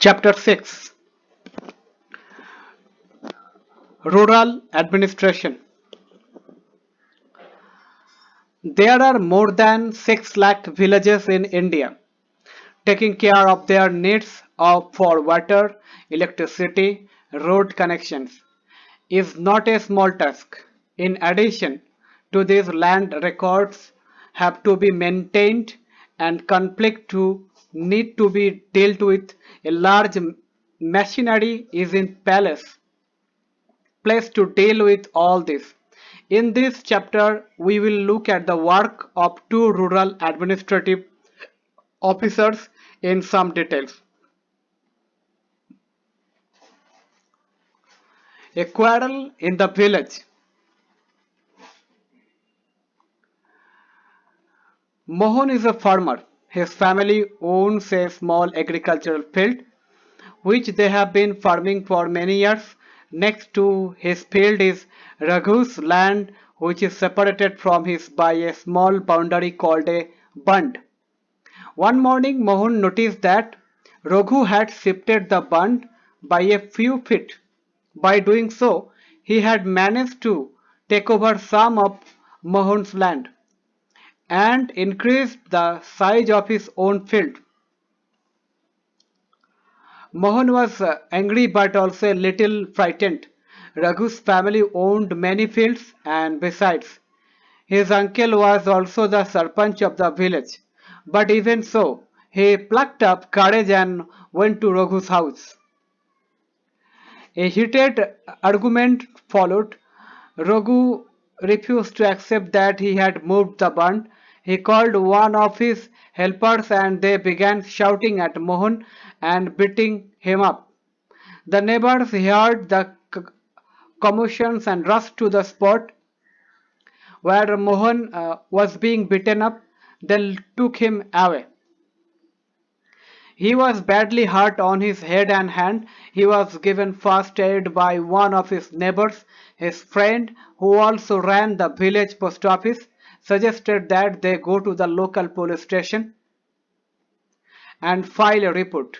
Chapter 6. Rural Administration. There are more than 6 lakh villages in India. Taking care of their needs for water, electricity, road connections is not a small task. In addition to these, land records have to be maintained and conflict to need to be dealt with. A large machinery is in place to deal with all this. In this chapter, we will look at the work of two rural administrative officers in some details. A quarrel in the village. Mohan is a farmer. His family owns a small agricultural field which they have been farming for many years. Next to his field is Raghu's land, which is separated from his by a small boundary called a bund. One morning, Mohan noticed that Raghu had shifted the bund by a few feet. By doing so, he had managed to take over some of Mohan's land and increase the size of his own field. Mohan was angry but also a little frightened. Raghu's family owned many fields, and besides, his uncle was also the sarpanch of the village. But even so, he plucked up courage and went to Raghu's house. A heated argument followed. Raghu refused to accept that he had moved the bund. He called one of his helpers and they began shouting at Mohan and beating him up. The neighbors heard the commotions and rushed to the spot where Mohan was being beaten up. They took him away. He was badly hurt on his head and hand. He was given first aid by one of his neighbors. His friend, who also ran the village post office, suggested that they go to the local police station and file a report.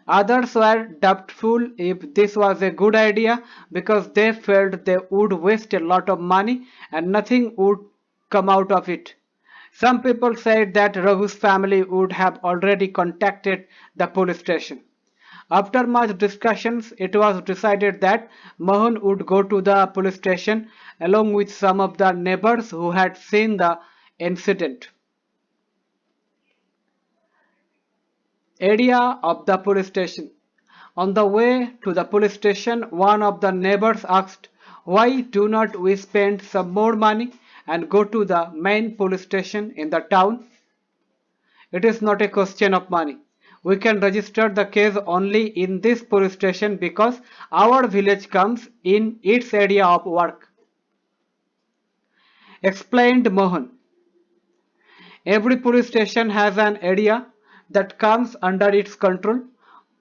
Others were doubtful if this was a good idea because they felt they would waste a lot of money and nothing would come out of it. Some people said that Raghu's family would have already contacted the police station. After much discussions, it was decided that Mohan would go to the police station along with some of the neighbors who had seen the incident. Area of the police station. On the way to the police station, one of the neighbors asked, "Why do not we spend some more money and go to the main police station in the town?" It is not a question of money. We can register the case only in this police station because our village comes in its area of work, explained Mohan. Every police station has an area that comes under its control.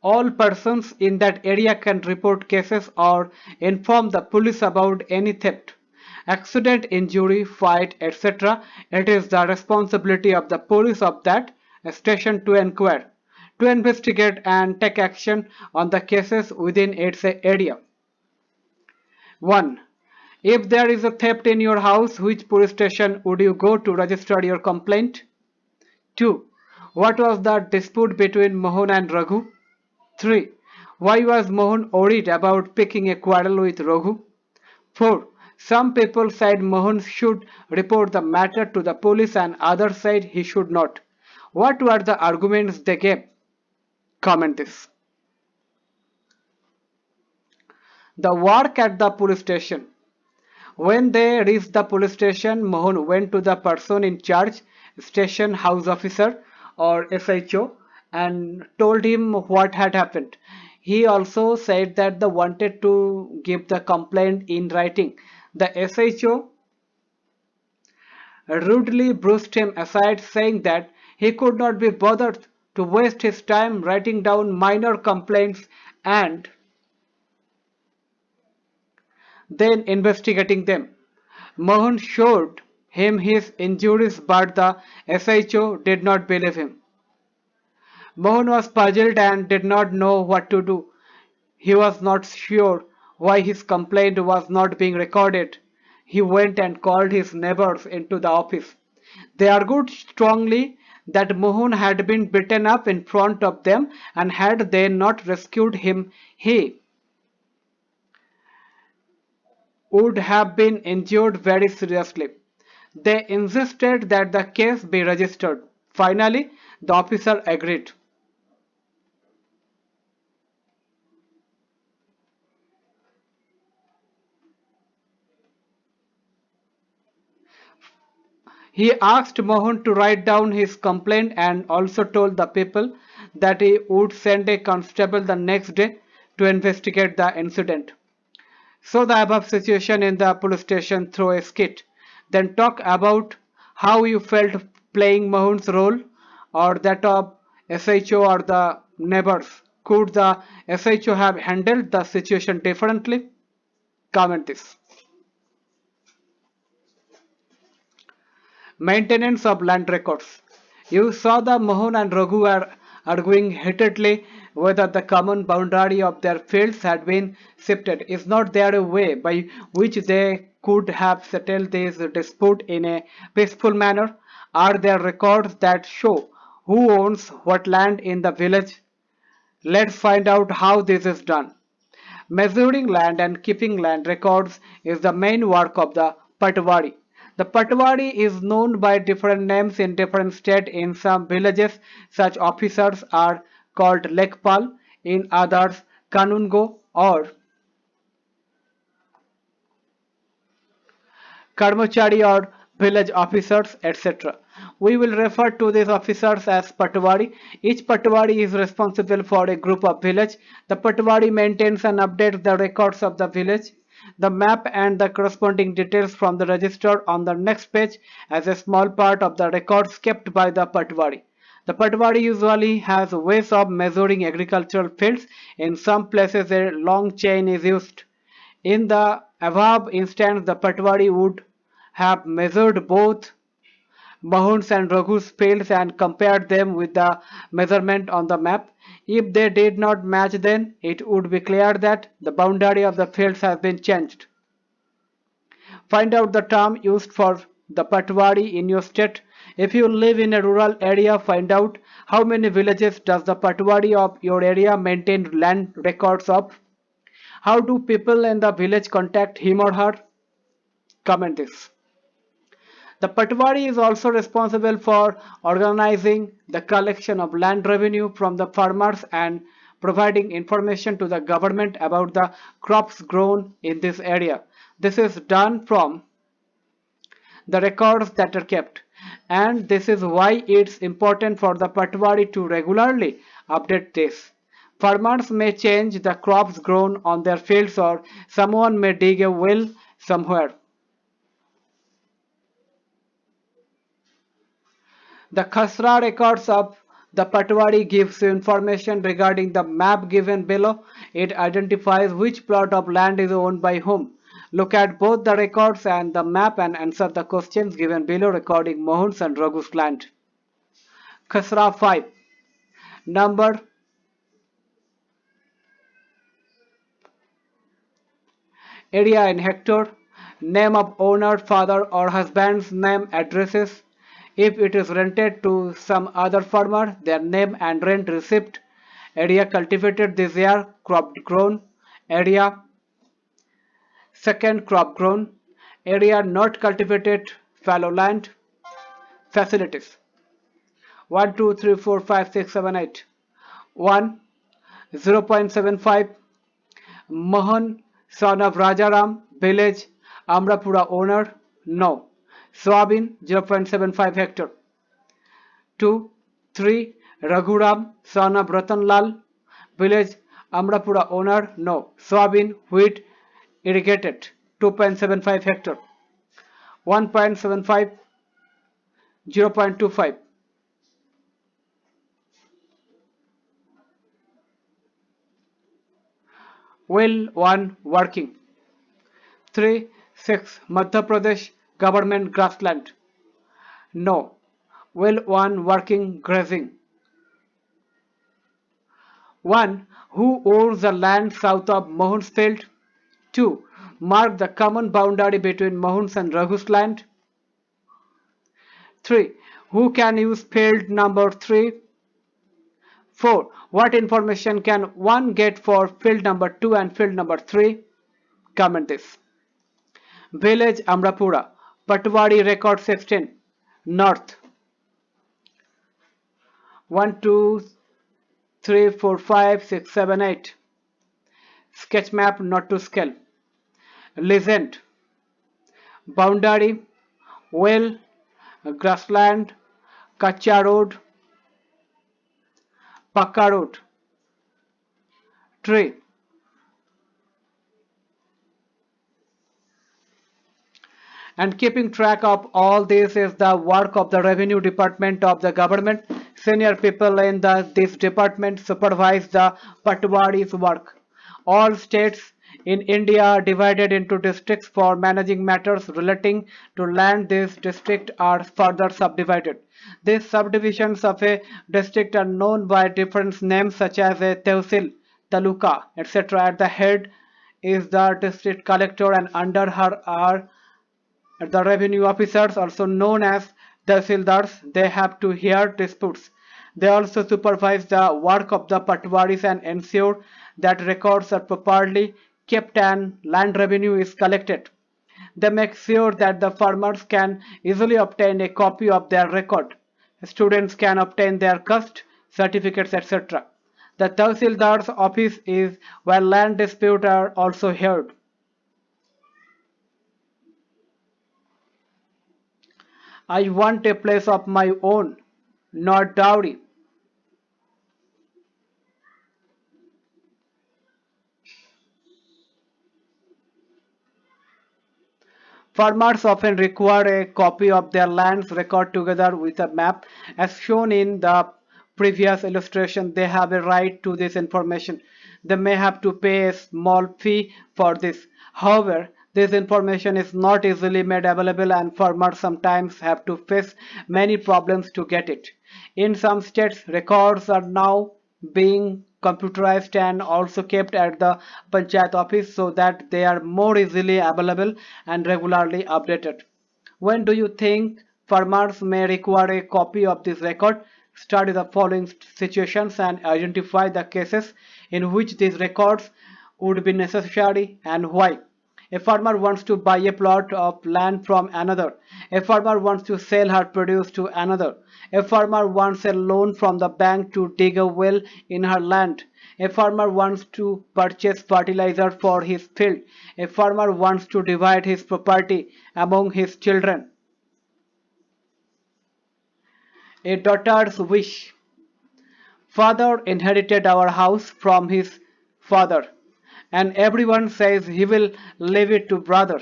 All persons in that area can report cases or inform the police about any theft, accident, injury, fight, etc. It is the responsibility of the police of that station to inquire, to investigate and take action on the cases within its area. 1. If there is a theft in your house, which police station would you go to register your complaint? 2. What was the dispute between Mohan and Raghu? 3. Why was Mohan worried about picking a quarrel with Raghu? 4. Some people said Mohan should report the matter to the police and others said he should not. What were the arguments they gave? Comment this. The work at the police station. When they reached the police station, Mohan went to the person in charge, station house officer or SHO, and told him what had happened. He also said that they wanted to give the complaint in writing. The SHO rudely brushed him aside, saying that he could not be bothered to waste his time writing down minor complaints and then investigating them. Mohan showed him his injuries, but the SHO did not believe him. Mohan was puzzled and did not know what to do. He was not sure why his complaint was not being recorded. He went and called his neighbors into the office. They argued strongly that Mohan had been beaten up in front of them, and had they not rescued him, he would have been injured very seriously. They insisted that the case be registered. Finally, the officer agreed. He asked Mohan to write down his complaint and also told the people that he would send a constable the next day to investigate the incident. So the above situation in the police station through a skit. Then talk about how you felt playing Mohan's role or that of SHO or the neighbors. Could the SHO have handled the situation differently? Comment this. Maintenance of land records. You saw the Mohan and Raghu were arguing heatedly whether the common boundary of their fields had been shifted. Is not there a way by which they could have settled this dispute in a peaceful manner? Are there records that show who owns what land in the village? Let's find out how this is done. Measuring land and keeping land records is the main work of the Patwari. The Patwari is known by different names in different states. In some villages, such officers are called Lekpal, in others Kanungo or Karmachari or village officers, etc. We will refer to these officers as Patwari. Each Patwari is responsible for a group of village. The Patwari maintains and updates the records of the village. The map and the corresponding details from the register on the next page as a small part of the records kept by the Patwari. The Patwari usually has ways of measuring agricultural fields. In some places a long chain is used. In the above instance, the Patwari would have measured both Mahoun's and Raghu's fields and compared them with the measurement on the map. If they did not match, then it would be clear that the boundary of the fields has been changed. Find out the term used for the Patwari in your state. If you live in a rural area, find out how many villages does the Patwari of your area maintain land records of. How do people in the village contact him or her? Comment this. The Patwari is also responsible for organizing the collection of land revenue from the farmers and providing information to the government about the crops grown in this area. This is done from the records that are kept, and this is why it's important for the Patwari to regularly update this. Farmers may change the crops grown on their fields, or someone may dig a well somewhere. The Khasra records of the Patwari gives you information regarding the map given below. It identifies which plot of land is owned by whom. Look at both the records and the map and answer the questions given below regarding Mohan's and Raghu's land. Khasra 5. Number, area in hectare, name of owner, father or husband's name, addresses. If it is rented to some other farmer, their name and rent receipt. Area cultivated this year, crop grown. Area second crop grown. Area not cultivated, fallow land. Facilities 1, 2, 3, 4, 5, 6, 7, 8. 1. 0.75. Mohan, son of Rajaram, village, Amrapura owner, no. Soyabin, 0.75 hectare. 2. 3. Raghuram, son of Ratanlal, village, Amrapura owner, no. Soyabin, wheat, irrigated, 2.75 hectare. 1.75, 0.25. Well 1 working. 3. 6. Madhya Pradesh government grassland. No. Well 1 working grazing. 1. Who owns the land south of Mohan's field? 2. Mark the common boundary between Mohan's and Raghu's land. 3. Who can use field number 3? 4. What information can one get for field number 2 and field number 3? Comment this. Village Amrapura, Patwari record 16, North. 1, 2, 3, 4, 5, 6, 7, 8. Sketch map not to scale. Legend. Boundary, well, grassland, Kacha road, Pakka road. Tree. And keeping track of all this is the work of the revenue department of the government. Senior people in this department supervise the Patwari's work. All states in India are divided into districts for managing matters relating to land. These districts are further subdivided. These subdivisions of a district are known by different names such as a tehsil, taluka, etc. At the head is the district collector, and under her are the revenue officers, also known as tehsildars. They have to hear disputes. They also supervise the work of the patwaris and ensure that records are properly kept and land revenue is collected. They make sure that the farmers can easily obtain a copy of their record. Students can obtain their caste certificates, etc. The tehsildar's office is where land disputes are also heard. I want a place of my own, not dowry. Farmers often require a copy of their land's record together with a map. As shown in the previous illustration, they have a right to this information. They may have to pay a small fee for this. However, this information is not easily made available, and farmers sometimes have to face many problems to get it. In some states, records are now being computerized and also kept at the panchayat office so that they are more easily available and regularly updated. When do you think farmers may require a copy of this record? Study the following situations and identify the cases in which these records would be necessary and why. A farmer wants to buy a plot of land from another. A farmer wants to sell her produce to another. A farmer wants a loan from the bank to dig a well in her land. A farmer wants to purchase fertilizer for his field. A farmer wants to divide his property among his children. A daughter's wish. Father inherited our house from his father, and everyone says he will leave it to brother.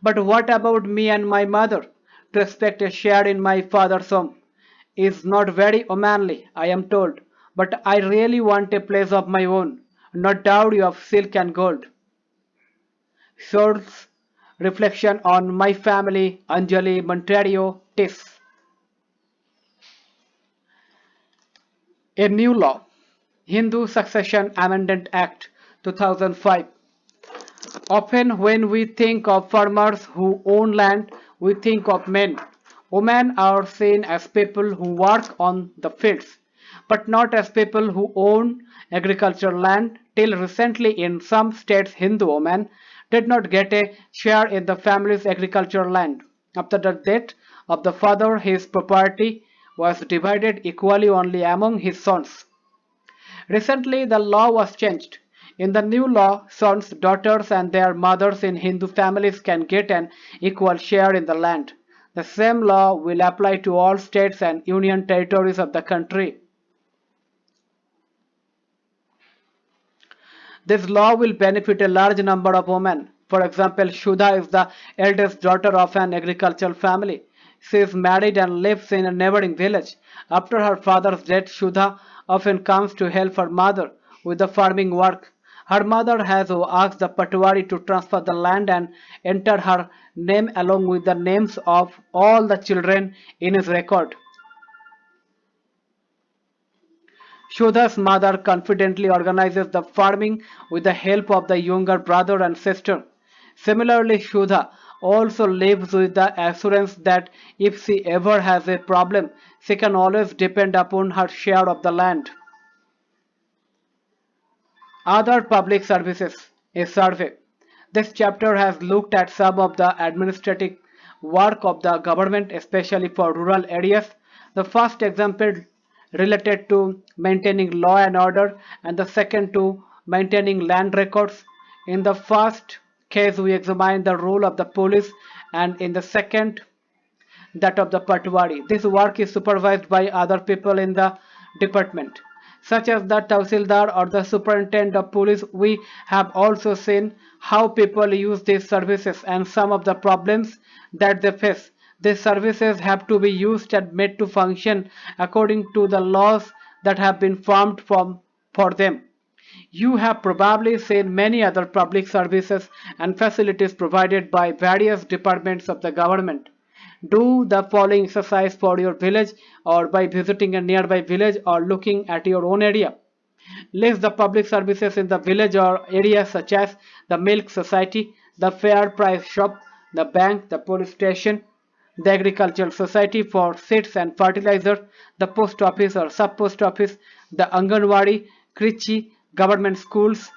But what about me and my mother? To expect a share in my father's home is not very manly, I am told. But I really want a place of my own, not dowry of silk and gold. Short's reflection on my family, Anjali Monterio Tiss. A new law, Hindu Succession Amendment Act 2005. Often when we think of farmers who own land, we think of men. Women are seen as people who work on the fields, but not as people who own agricultural land. Till recently in some states, Hindu women did not get a share in the family's agricultural land. After the death of the father, his property was divided equally only among his sons. Recently, the law was changed. In the new law, sons, daughters, and their mothers in Hindu families can get an equal share in the land. The same law will apply to all states and union territories of the country. This law will benefit a large number of women. For example, Shudha is the eldest daughter of an agricultural family. She is married and lives in a neighboring village. After her father's death, Shudha often comes to help her mother with the farming work. Her mother has asked the Patwari to transfer the land and enter her name along with the names of all the children in his record. Shodha's mother confidently organizes the farming with the help of the younger brother and sister. Similarly, Shodha also lives with the assurance that if she ever has a problem, she can always depend upon her share of the land. Other public services, a survey. This chapter has looked at some of the administrative work of the government, especially for rural areas. The first example related to maintaining law and order, and the second to maintaining land records. In the first case, we examine the role of the police, and in the second, that of the Patwari. This work is supervised by other people in the department, such as the Tahsildar or the Superintendent of Police. We have also seen how people use these services and some of the problems that they face. These services have to be used and made to function according to the laws that have been formed for them. You have probably seen many other public services and facilities provided by various departments of the government. Do the following exercise for your village or by visiting a nearby village or looking at your own area. List the public services in the village or area such as the milk society, the fair price shop, the bank, the police station, the agricultural society for seeds and fertilizer, the post office or sub post office, the Anganwadi, Krichi, government schools,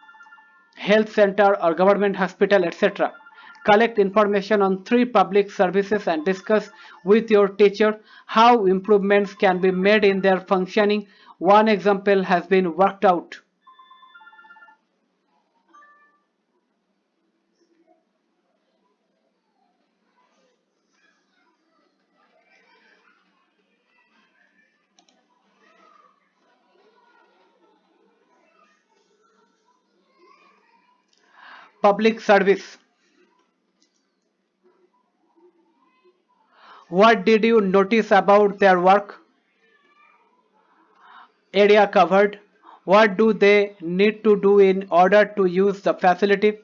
health center or government hospital, etc. Collect information on three public services and discuss with your teacher how improvements can be made in their functioning. One example has been worked out. Public service. What did you notice about their work? Area covered. What do they need to do in order to use the facility?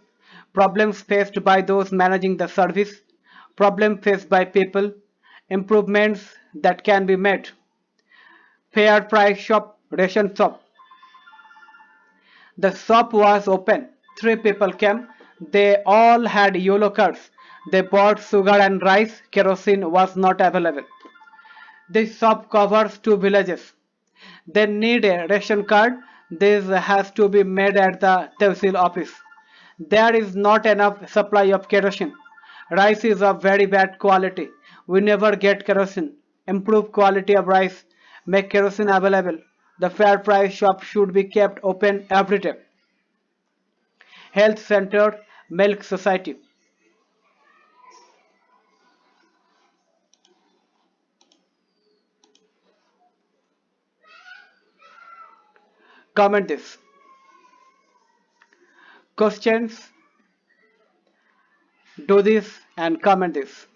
Problems faced by those managing the service. Problem faced by people. Improvements that can be made. Fair price shop, ration shop. The shop was open. Three people came. They all had yellow cards. They bought sugar and rice. Kerosene was not available. This shop covers two villages. They need a ration card. This has to be made at the Tehsil office. There is not enough supply of kerosene. Rice is of very bad quality. We never get kerosene. Improve quality of rice. Make kerosene available. The fair price shop should be kept open every day. Health center, milk society. Comment this. Questions, do this and comment this.